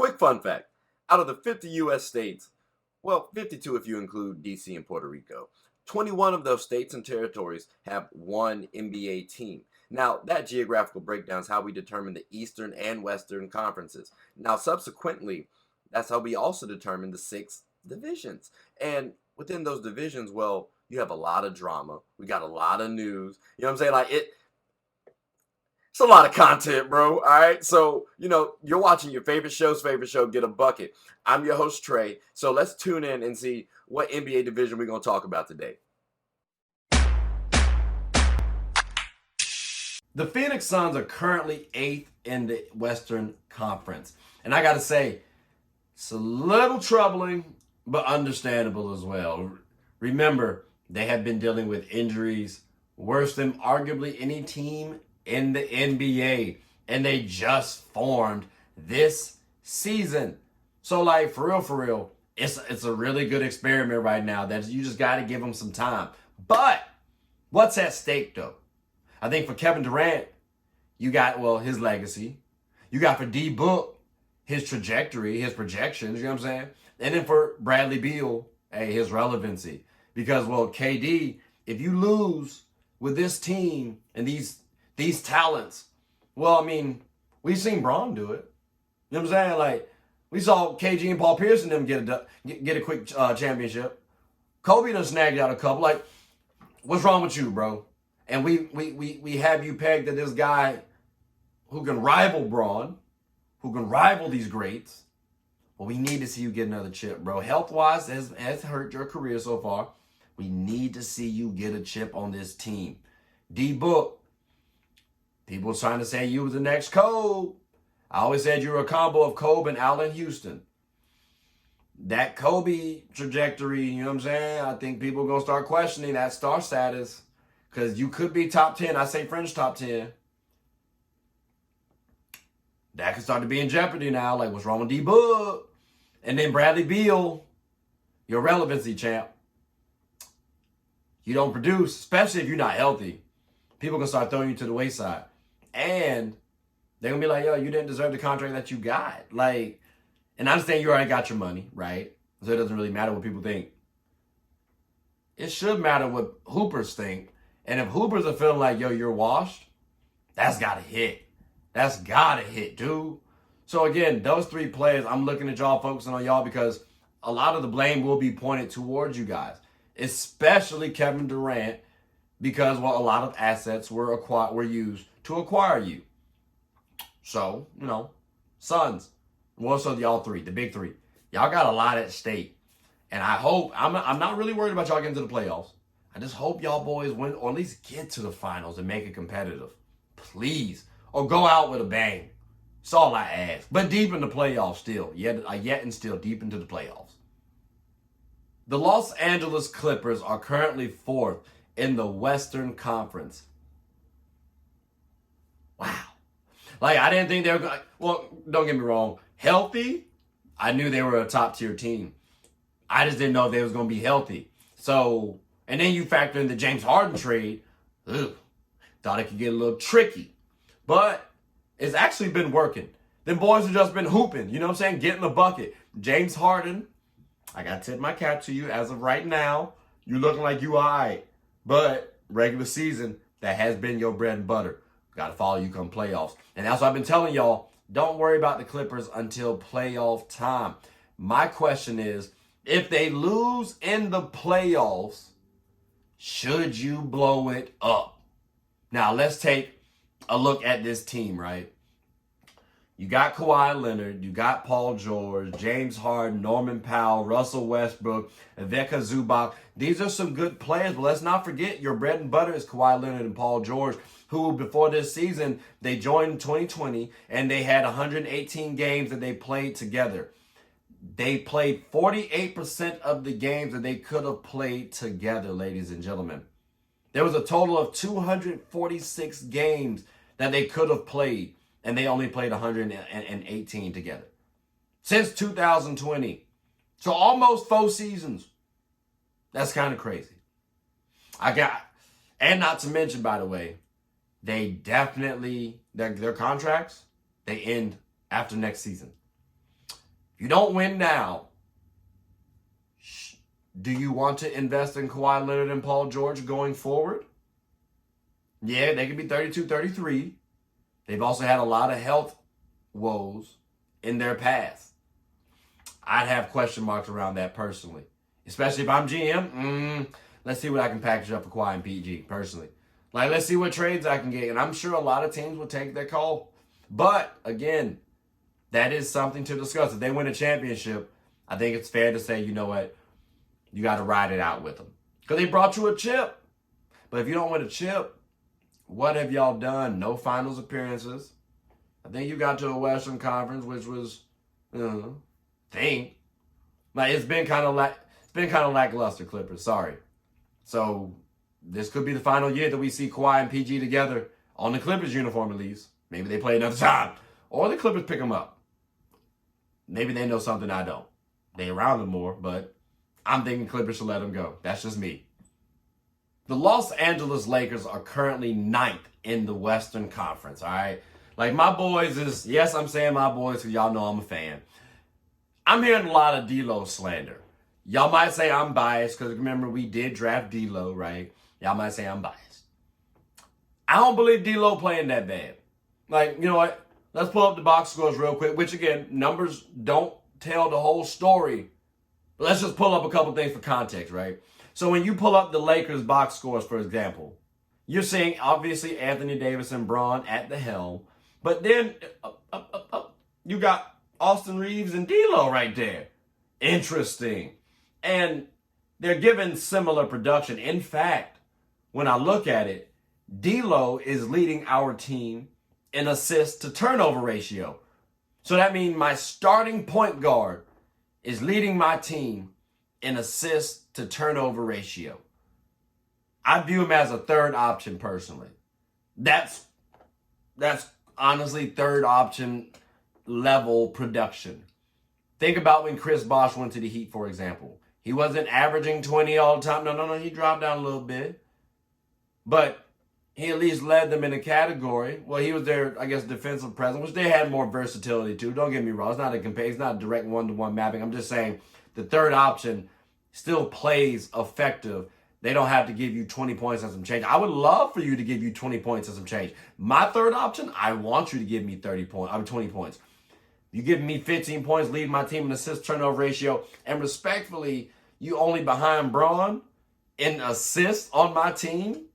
Quick fun fact. Out of the 50 U.S. states, well, 52 if you include D.C. and Puerto Rico, 21 of those states and territories have one NBA team. Now, that geographical breakdown is how we determine the Eastern and Western conferences. Now, subsequently, that's how we also determine the six divisions. And within those divisions, well, you have a lot of drama. We got a lot of news. You know what I'm saying? It's a lot of content, bro. All right. So, you're watching your favorite show, Get a Bucket. I'm your host, Trey. So let's tune in and see what NBA division we're going to talk about today. The Phoenix Suns are currently 8th in the Western Conference. And I got to say, it's a little troubling, but understandable as well. Remember, they have been dealing with injuries worse than arguably any team in the NBA, and they just formed this season. So, for real, it's a really good experiment right now that you just got to give them some time. But what's at stake, though? I think for Kevin Durant, you got, his legacy. You got for D-Book, his trajectory, his projections, you know what I'm saying? And then for Bradley Beal, his relevancy. Because, KD, if you lose with this team and these talents, we've seen Braun do it. You know what I'm saying? We saw KG and Paul Pierce and them get a quick championship. Kobe done snagged out a couple. What's wrong with you, bro? And we have you pegged at this guy who can rival Braun, who can rival these greats. Well, we need to see you get another chip, bro. Health-wise has hurt your career so far. We need to see you get a chip on this team. D-Book, people trying to say you was the next Kobe. I always said you were a combo of Kobe and Allen Houston. That Kobe trajectory, you know what I'm saying? I think people are going to start questioning that star status. Because you could be top 10. I say French top 10. That could start to be in jeopardy now. What's wrong with D-Book? And then Bradley Beal, your relevancy champ. You don't produce, especially if you're not healthy. People can start throwing you to the wayside. And they're going to be like, yo, you didn't deserve the contract that you got. And I understand you already got your money, right? So it doesn't really matter what people think. It should matter what hoopers think. And if hoopers are feeling like, yo, you're washed, that's got to hit. That's got to hit, dude. So, again, those three players, I'm looking at y'all, focusing on y'all, because a lot of the blame will be pointed towards you guys, especially Kevin Durant, because, a lot of assets were used to acquire you. So, Suns, more so y'all three, the big three. Y'all got a lot at stake. And I hope, I'm not really worried about y'all getting to the playoffs. I just hope y'all boys win, or at least get to the finals and make it competitive. Please. Or go out with a bang. That's all I ask. But deep in the playoffs still. Yet and still deep into the playoffs. The Los Angeles Clippers are currently 4th in the Western Conference. Wow. I didn't think they were going to, don't get me wrong. Healthy, I knew they were a top tier team. I just didn't know if they was going to be healthy. So, and then you factor in the James Harden trade. Thought it could get a little tricky. But it's actually been working. Them boys have just been hooping. You know what I'm saying? Getting the bucket. James Harden, I got to tip my cap to you as of right now. You looking like you all right. But regular season, that has been your bread and butter. Got to follow you come playoffs. And that's why I've been telling y'all, don't worry about the Clippers until playoff time. My question is, if they lose in the playoffs, should you blow it up? Now, let's take a look at this team, right? You got Kawhi Leonard, you got Paul George, James Harden, Norman Powell, Russell Westbrook, Ivica Zubac. These are some good players, but let's not forget your bread and butter is Kawhi Leonard and Paul George, who before this season, they joined in 2020, and they had 118 games that they played together. They played 48% of the games that they could have played together, ladies and gentlemen. There was a total of 246 games that they could have played, and they only played 118 together. Since 2020. So almost 4 seasons. That's kind of crazy. And not to mention, by the way, they definitely, their contracts, they end after next season. If you don't win now, do you want to invest in Kawhi Leonard and Paul George going forward? Yeah, they could be 32, 33. They've also had a lot of health woes in their past. I'd have question marks around that personally. Especially if I'm GM. Let's see what I can package up for Kawhi and PG personally. Like, let's see what trades I can get. And I'm sure a lot of teams will take their call. But, again, that is something to discuss. If they win a championship, I think it's fair to say, you know what? You got to ride it out with them. Because they brought you a chip. But if you don't win a chip, what have y'all done? No finals appearances. I think you got to a Western Conference, which was, like it's been kind of lackluster, Clippers. Sorry. So this could be the final year that we see Kawhi and PG together on the Clippers uniform, at least. Maybe they play another time, or the Clippers pick them up. Maybe they know something I don't. They around them more, but I'm thinking Clippers should let them go. That's just me. The Los Angeles Lakers are currently 9th in the Western Conference, all right? Like, my boys is, yes, I'm saying my boys because y'all know I'm a fan. I'm hearing a lot of D-Lo slander. Y'all might say I'm biased because, remember, we did draft D-Lo, right? Y'all might say I'm biased. I don't believe D-Lo playing that bad. Like, you know what? Let's pull up the box scores real quick, which, again, numbers don't tell the whole story. But let's just pull up a couple things for context, right? So when you pull up the Lakers box scores, for example, you're seeing, obviously, Anthony Davis and Braun at the helm. But then you got Austin Reeves and D'Lo right there. Interesting. And they're given similar production. In fact, when I look at it, D'Lo is leading our team in assist to turnover ratio. So that means my starting point guard is leading my team in assist to turnover ratio. I view him as a third option personally. That's honestly third option level production. Think about when Chris Bosh went to the Heat, for example. He wasn't averaging 20 all the time. No. He dropped down a little bit. But he at least led them in a category. Well, he was their, I guess, defensive presence, which they had more versatility too. Don't get me wrong. It's not a direct one-to-one mapping. I'm just saying the third option still plays effective. They don't have to give you 20 points and some change. I would love for you to give you 20 points and some change. My third option, I want you to give me 20 points. You give me 15 points, lead my team in assist turnover ratio, and respectfully, you only behind Braun in assists on my team.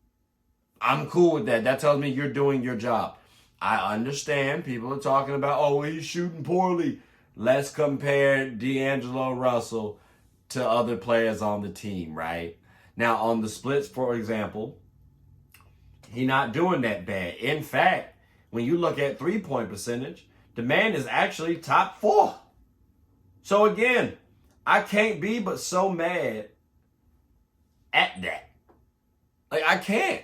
I'm cool with that. That tells me you're doing your job. I understand people are talking about, oh, he's shooting poorly. Let's compare D'Angelo Russell to other players on the team, right? Now, on the splits, for example, he's not doing that bad. In fact, when you look at three-point percentage, the man is actually top 4. So again, I can't be but so mad at that. Like, I can't.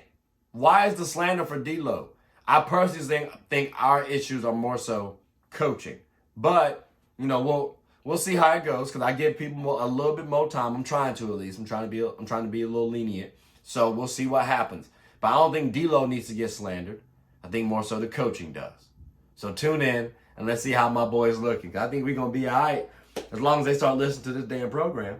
Why is the slander for D'Lo? I personally think our issues are more so coaching. But, we'll see how it goes because I give people a little bit more time. I'm trying to, at least. I'm trying to be a little lenient. So we'll see what happens. But I don't think D'Lo needs to get slandered. I think more so the coaching does. So tune in and let's see how my boy's looking. I think we're going to be all right as long as they start listening to this damn program.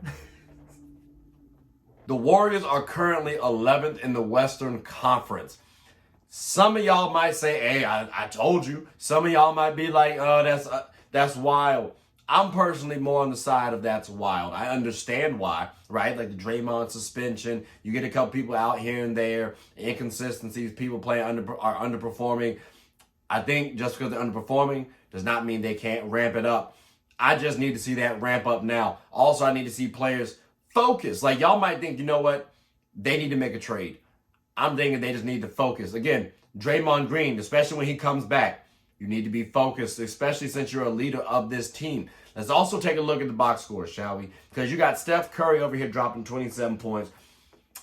The Warriors are currently 11th in the Western Conference. Some of y'all might say, hey, I told you. Some of y'all might be like, oh, that's wild. I'm personally more on the side of that's wild. I understand why, right? Like the Draymond suspension. You get a couple people out here and there. Inconsistencies. People are underperforming. I think just because they're underperforming does not mean they can't ramp it up. I just need to see that ramp up now. Also, I need to see players focus. Like, y'all might think, you know what? They need to make a trade. I'm thinking they just need to focus. Again, Draymond Green, especially when he comes back, you need to be focused, especially since you're a leader of this team. Let's also take a look at the box scores, shall we? Because you got Steph Curry over here dropping 27 points.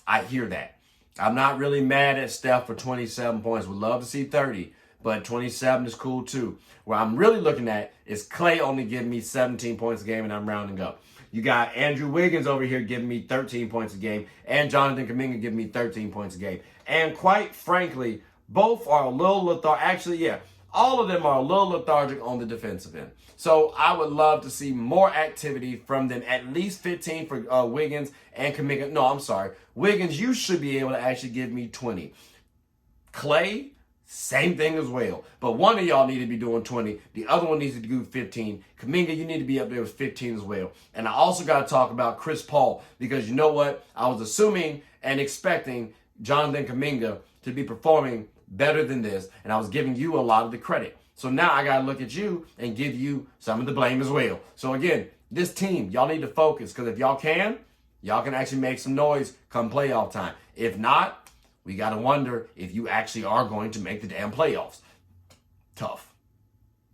I hear that. I'm not really mad at Steph for 27 points. Would love to see 30, but 27 is cool too. Where I'm really looking at is Klay only giving me 17 points a game, and I'm rounding up. You got Andrew Wiggins over here giving me 13 points a game, and Jonathan Kuminga giving me 13 points a game. And quite frankly, both are a little lethargic. Actually, yeah, all of them are a little lethargic on the defensive end. So I would love to see more activity from them, at least 15 for Wiggins and Kuminga. No, I'm sorry. Wiggins, you should be able to actually give me 20. Clay, same thing as well. But one of y'all need to be doing 20. The other one needs to do 15. Kuminga, you need to be up there with 15 as well. And I also got to talk about Chris Paul, because you know what? I was assuming and expecting Jonathan Kuminga to be performing better than this, and I was giving you a lot of the credit. So now I got to look at you and give you some of the blame as well. So again, this team, y'all need to focus, because if y'all can actually make some noise come playoff time. If not, we got to wonder if you actually are going to make the damn playoffs. Tough.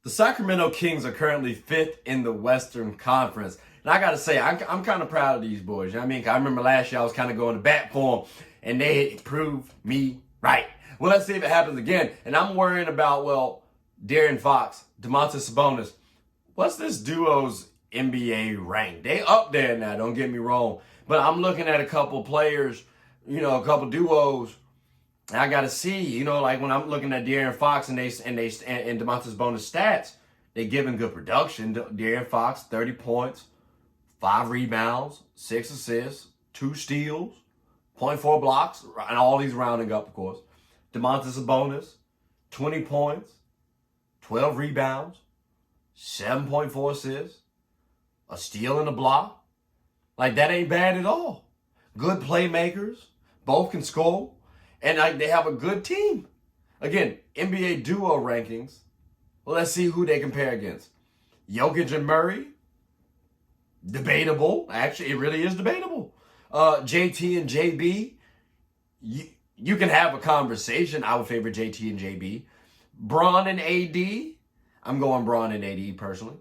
The Sacramento Kings are currently 5th in the Western Conference. And I got to say, I'm kind of proud of these boys. You know what I mean? I remember last year I was kind of going to bat for them, and they proved me right. Well, let's see if it happens again. And I'm worrying about, De'Aaron Fox, Domantas Sabonis. What's this duo's NBA rank? They up there now, don't get me wrong. But I'm looking at a couple players, a couple duos. And I got to see, like when I'm looking at De'Aaron Fox and Domantas Sabonis stats, they giving good production. De'Aaron Fox, 30 points, 5 rebounds, 6 assists, 2 steals, 0.4 blocks, and all these rounding up, of course. Domantas Sabonis, 20 points, 12 rebounds, 7.4 assists, a steal and a block. Like, that ain't bad at all. Good playmakers, both can score, and they have a good team. Again, NBA duo rankings. Well, let's see who they compare against. Jokic and Murray, debatable. Actually, it really is debatable. JT and JB, you can have a conversation. I would favor JT and JB. Bron and AD, I'm going Bron and AD personally.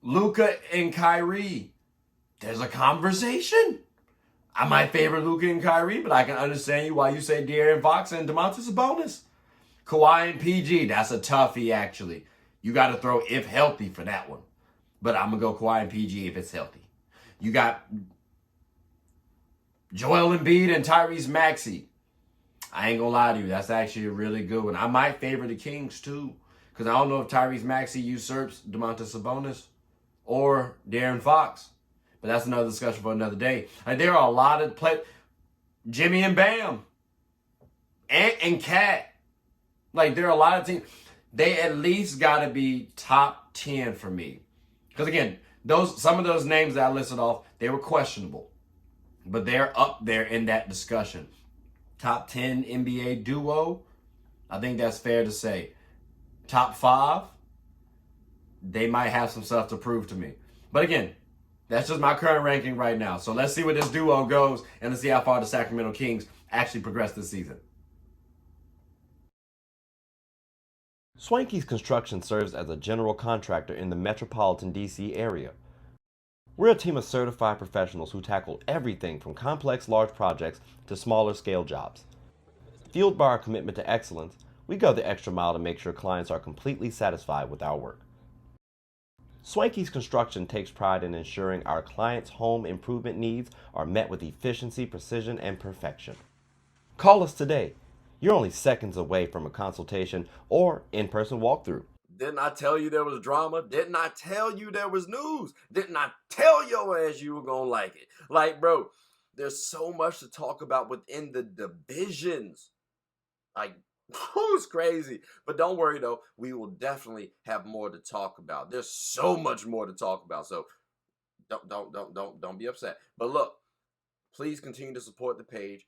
Luka and Kyrie, there's a conversation. I might favor Luka and Kyrie, but I can understand you why you say De'Aaron Fox and Domantas Sabonis. Kawhi and PG, that's a toughie actually. You got to throw if healthy for that one. But I'm going to go Kawhi and PG if it's healthy. You got Joel Embiid and Tyrese Maxey. I ain't going to lie to you. That's actually a really good one. I might favor the Kings too, because I don't know if Tyrese Maxey usurps Domantas Sabonis or De'Aaron Fox. But that's another discussion for another day. And there are a lot of Jimmy and Bam. And Cat. Like, there are a lot of teams. They at least got to be top 10 for me. Because, again, some of those names that I listed off, they were questionable. But they're up there in that discussion. Top 10 NBA duo, I think that's fair to say. Top 5, they might have some stuff to prove to me. But again, that's just my current ranking right now. So let's see where this duo goes, and let's see how far the Sacramento Kings actually progress this season. Swanky's Construction serves as a general contractor in the metropolitan D.C. area. We're a team of certified professionals who tackle everything from complex large projects to smaller scale jobs. Fueled by our commitment to excellence, we go the extra mile to make sure clients are completely satisfied with our work. Swanky's Construction takes pride in ensuring our clients' home improvement needs are met with efficiency, precision, and perfection. Call us today. You're only seconds away from a consultation or in-person walkthrough. Didn't I tell you there was drama? Didn't I tell you there was news? Didn't I tell your ass you were going to like it? Like, bro, there's so much to talk about within the divisions. Like, it's crazy. But don't worry, though. We will definitely have more to talk about. There's so much more to talk about. So don't be upset. But look, please continue to support the page.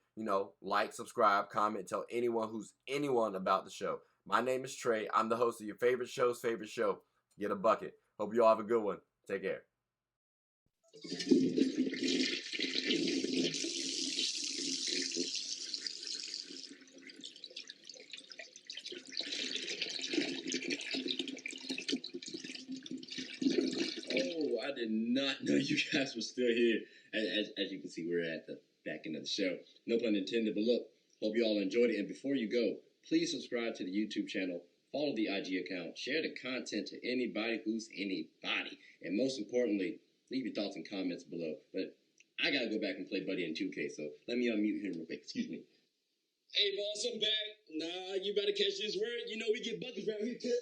Like, subscribe, comment, tell anyone about the show. My name is Trey. I'm the host of your favorite show's favorite show. Get a bucket. Hope you all have a good one. Take care. Oh, I did not know you guys were still here. As you can see, we're at the back end of the show. No pun intended, but look, hope you all enjoyed it. And before you go, please subscribe to the YouTube channel, follow the IG account, share the content to anybody who's anybody. And most importantly, leave your thoughts and comments below. But I got to go back and play Buddy in 2K, so let me unmute him real quick. Excuse me. Hey, boss, I'm back. Nah, you better catch this word. You know we get buckets around here, too.